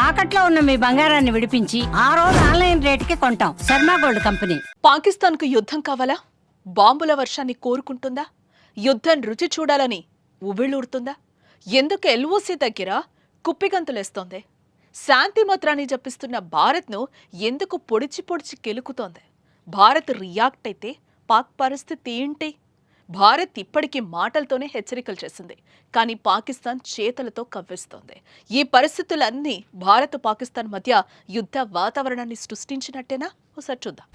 తాకట్లో ఉన్న మీ బంగారాన్ని విడిపించి ఆ రోజు ఆన్లైన్ రేటుకి కొంటాం. Sharma gold company. పాకిస్తాన్ కు యుద్ధం కావాలా? బాంబుల వర్షాన్ని కోరుకుంటుందా? యుద్ధం రుచి చూడాలని ఉవ్విళ్ళూరుతుందా? ఎందుకు ఎల్ఓసి దగ్గర కుప్పిగంతులేస్తోంది? శాంతి మంత్రాన్ని జపిస్తున్న భారత్ను ఎందుకు పొడిచి పొడిచి కెలుకుతోంది? భారత్ రియాక్ట్ అయితే పాక్ పరిస్థితి ఏంటి? భారత్ ఇప్పటికీ మాటలతోనే హెచ్చరికలు చేసింది, కానీ పాకిస్తాన్ చేతులతో కవ్విస్తోంది. ఈ పరిస్థితులన్నీ భారత్ పాకిస్తాన్ మధ్య యుద్ధ వాతావరణాన్ని సృష్టించినట్టేనా? ఒకసారి చూద్దాం.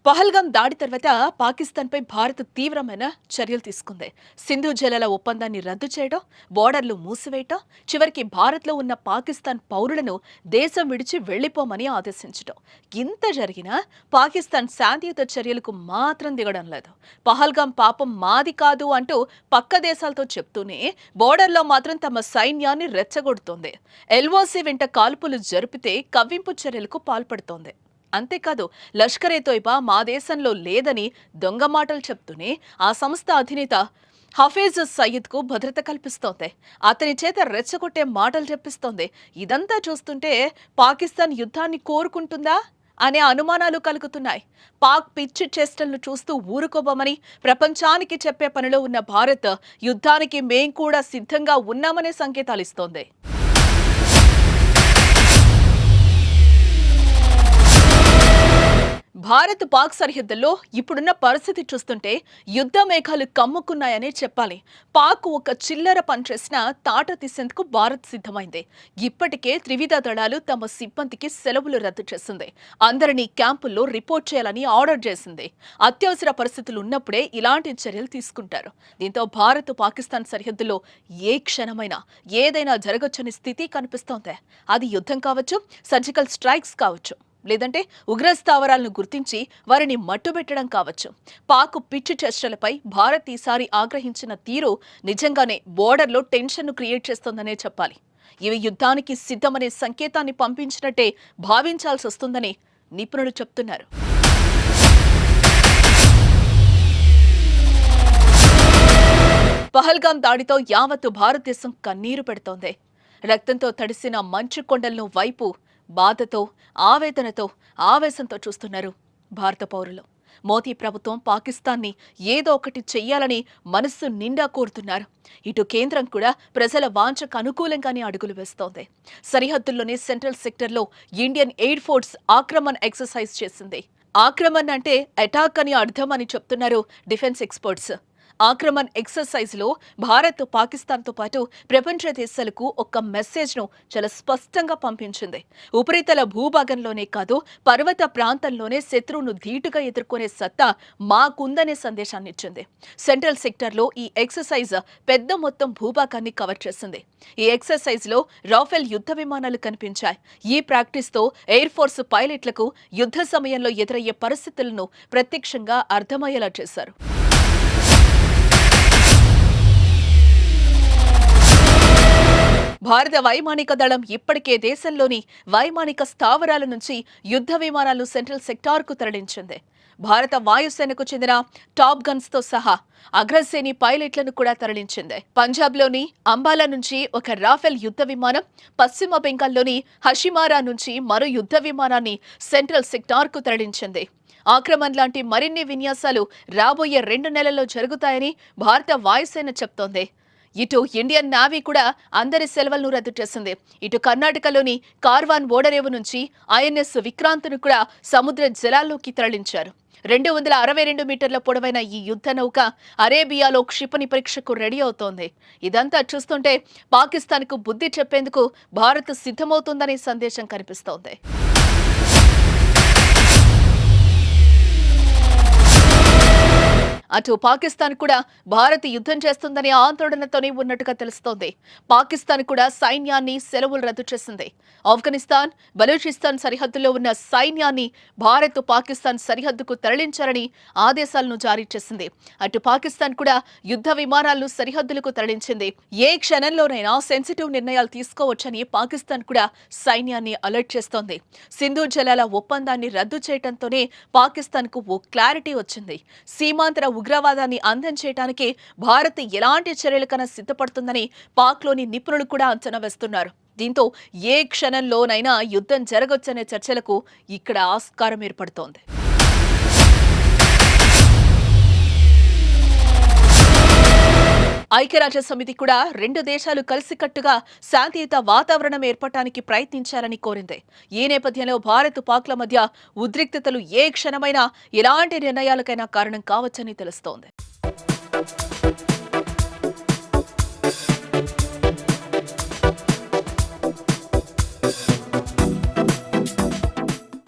పహల్గాం దాడి తర్వాత పాకిస్తాన్పై భారత్ తీవ్రమైన చర్యలు తీసుకుంది. సింధు జలాల ఒప్పందాన్ని రద్దు చేయడం, బోర్డర్లు మూసివేయటం, చివరికి భారత్లో ఉన్న పాకిస్తాన్ పౌరులను దేశం విడిచి వెళ్లిపోమని ఆదేశించడం. ఇంత జరిగినా పాకిస్తాన్ శాంతియుత చర్యలకు మాత్రం దిగడం లేదు. పహల్గాం పాపం మాది కాదు అంటూ పక్క దేశాలతో చెప్తూనే బోర్డర్లో మాత్రం తమ సైన్యాన్ని రెచ్చగొడుతోంది. ఎల్ఓసి వెంట కాల్పులు జరిపితే కవ్వింపు చర్యలకు పాల్పడుతోంది. అంతేకాదు, లష్కరే తోయిబా మా దేశంలో లేదని దొంగ మాటలు చెప్తూనే ఆ సంస్థ అధినేత హఫీజ్ సయీద్ కు భద్రత కల్పిస్తోంది. అతని చేత రెచ్చగొట్టే మాటలు చెప్పిస్తోంది. ఇదంతా చూస్తుంటే పాకిస్తాన్ యుద్ధాన్ని కోరుకుంటుందా అనే అనుమానాలు కలుగుతున్నాయి. పాక్ పిచ్చి చేష్టలను చూస్తూ ఊరుకోబోమని ప్రపంచానికి చెప్పే పనిలో ఉన్న భారత్ యుద్ధానికి మేం కూడా సిద్ధంగా ఉన్నామనే సంకేతాలు ఇస్తోంది. భారత్ పాక్ సరిహద్దుల్లో ఇప్పుడున్న పరిస్థితి చూస్తుంటే యుద్ధ మేఘాలు కమ్ముకున్నాయనే చెప్పాలి. పాక్ ఒక చిల్లర పనిచేసిన తాట తీసేందుకు భారత్ సిద్ధమైంది. ఇప్పటికే త్రివిధ దళాలు తమ సిబ్బందికి సెలవులు రద్దు చేసింది. అందరినీ క్యాంపుల్లో రిపోర్ట్ చేయాలని ఆర్డర్ చేసింది. అత్యవసర పరిస్థితులు ఉన్నప్పుడే ఇలాంటి చర్యలు తీసుకుంటారు. దీంతో భారత్ పాకిస్తాన్ సరిహద్దులో ఏ క్షణమైనా ఏదైనా జరగొచ్చని స్థితి కనిపిస్తోంది. అది యుద్ధం కావచ్చు, సర్జికల్ స్ట్రైక్స్ కావచ్చు, లేదంటే ఉగ్ర స్థావరాలను గుర్తించి వారిని మట్టుబెట్టడం కావచ్చు. పాక్ పిచ్చి చర్చలపై భారత్ ఈసారి ఆగ్రహించిన తీరు నిజంగానే బోర్డర్లో టెన్షన్ను క్రియేట్ చేస్తోందనే చెప్పాలి. ఇవి యుద్ధానికి సిద్ధమనే సంకేతాన్ని పంపించినట్టే భావించాల్సి వస్తుందని నిపుణులు చెప్తున్నారు. పహల్గాం దాడితో యావత్తు భారతదేశం కన్నీరు పెడుతోంది. రక్తంతో తడిసిన మంచు కొండలను వైపు బాధతో, ఆవేదనతో, ఆవేశంతో చూస్తున్నారు భారత పౌరులు. మోదీ ప్రభుత్వం పాకిస్తాన్ని ఏదో ఒకటి చెయ్యాలని మనస్సు నిండా కోరుతున్నారు. ఇటు కేంద్రం కూడా ప్రజల వాంఛకు అనుకూలంగానే అడుగులు వేస్తోంది. సరిహద్దుల్లోని సెంట్రల్ సెక్టర్లో ఇండియన్ ఎయిర్ ఫోర్స్ ఆక్రమణ్ ఎక్సర్సైజ్ చేసింది. ఆక్రమణ్ అంటే అటాక్ అని అర్థం అని చెప్తున్నారు డిఫెన్స్ ఎక్స్పర్ట్స్. ఆక్రమణ్ ఎక్సర్సైజ్ లో భారత్ పాకిస్తాన్తో పాటు ప్రపంచ దేశాలకు ఒక మెసేజ్ ను చాలా స్పష్టంగా పంపించింది. ఉపరితల భూభాగంలోనే కాదు, పర్వత ప్రాంతంలోనే శత్రువును ధీటుగా ఎదుర్కొనే సత్తా మాకుందనే సందేశాన్ని ఇచ్చింది. సెంట్రల్ సెక్టర్ లో ఈ ఎక్సర్సైజ్ పెద్ద మొత్తం భూభాగాన్ని కవర్ చేసింది. ఈ ఎక్సర్సైజ్ లో రాఫెల్ యుద్ధ విమానాలు కనిపించాయి. ఈ ప్రాక్టీస్ తో ఎయిర్ ఫోర్స్ పైలట్లకు యుద్ధ సమయంలో ఎదురయ్యే పరిస్థితులను ప్రత్యక్షంగా అర్థమయ్యేలా చేశారు. భారత వైమానిక దళం ఇప్పటికే దేశంలోని వైమానిక స్థావరాల నుంచి యుద్ధ విమానాలు సెంట్రల్ సెక్టార్కు తరలించింది. భారత వాయుసేనకు చెందిన టాప్ గన్స్ తో సహా అగ్రశ్రేణి పైలట్లను కూడా తరలించింది. పంజాబ్లోని అంబాలా నుంచి ఒక రాఫెల్ యుద్ధ విమానం, పశ్చిమ బెంగాల్లోని హషిమారా నుంచి మరో యుద్ధ విమానాన్ని సెంట్రల్ సెక్టార్కు తరలించింది. ఆక్రమణ్ లాంటి మరిన్ని విన్యాసాలు రాబోయే 2 నెలల్లో జరుగుతాయని భారత వాయుసేన చెప్తోంది. ఇటు ఇండియన్ నేవీ కూడా అందరి సెలవులను రద్దు చేసింది. ఇటు కర్ణాటకలోని కార్వాన్ ఓడరేవు నుంచి ఐఎన్ఎస్ విక్రాంత్ను కూడా సముద్ర జలాల్లోకి తరలించారు. 262 మీటర్ల పొడవైన ఈ యుద్ధ నౌక అరేబియాలో క్షిపణి పరీక్షకు రెడీ అవుతోంది. ఇదంతా చూస్తుంటే పాకిస్తాన్కు బుద్ధి చెప్పేందుకు భారత్ సిద్ధమవుతుందనే సందేశం కనిపిస్తోంది. అటు పాకిస్తాన్ కూడా భారత్ యుద్ధం చేస్తుందనే ఆందోళనతోనే ఉన్నట్టుగా తెలుస్తోంది. పాకిస్తాన్ కూడా సైన్యాన్ని సెలవులు రద్దు చేసింది. ఆఫ్ఘనిస్తాన్, బలూచిస్తాన్ సరిహద్దులో ఉన్న సైన్యాన్ని భారత్ పాకిస్తాన్ సరిహద్దుకు తరలించారని ఆదేశాలను జారీ చేసింది. అటు పాకిస్తాన్ కూడా యుద్ధ విమానాలను సరిహద్దులకు తరలించింది. ఏ క్షణంలోనైనా సెన్సిటివ్ నిర్ణయాలు తీసుకోవచ్చని పాకిస్తాన్ కూడా సైన్యాన్ని అలర్ట్ చేస్తోంది. సింధు జలాల ఒప్పందాన్ని రద్దు చేయడంతోనే పాకిస్తాన్ కు ఓ క్లారిటీ వచ్చింది. సీమాంతర ఉగ్రవాదాన్ని అంతం చేయడానికి భారత్ ఎలాంటి చర్యలకైనా సిద్ధపడుతుందని పాక్లోని నిపుణులు కూడా అంచనా వేస్తున్నారు. దీంతో ఏ క్షణంలోనైనా యుద్ధం జరగొచ్చనే చర్చలకు ఇక్కడ ఆస్కారం ఏర్పడుతోంది. ఐక్యరాజ్య సమితి కూడా రెండు దేశాలు కలిసికట్టుగా శాంతియుత వాతావరణం ఏర్పడటానికి ప్రయత్నించాలని కోరింది. ఈ నేపథ్యంలో భారత్ పాక్ల మధ్య ఉద్రిక్తతలు ఏ క్షణమైనా ఎలాంటి నిర్ణయాలకైనా కారణం కావచ్చని తెలుస్తోంది.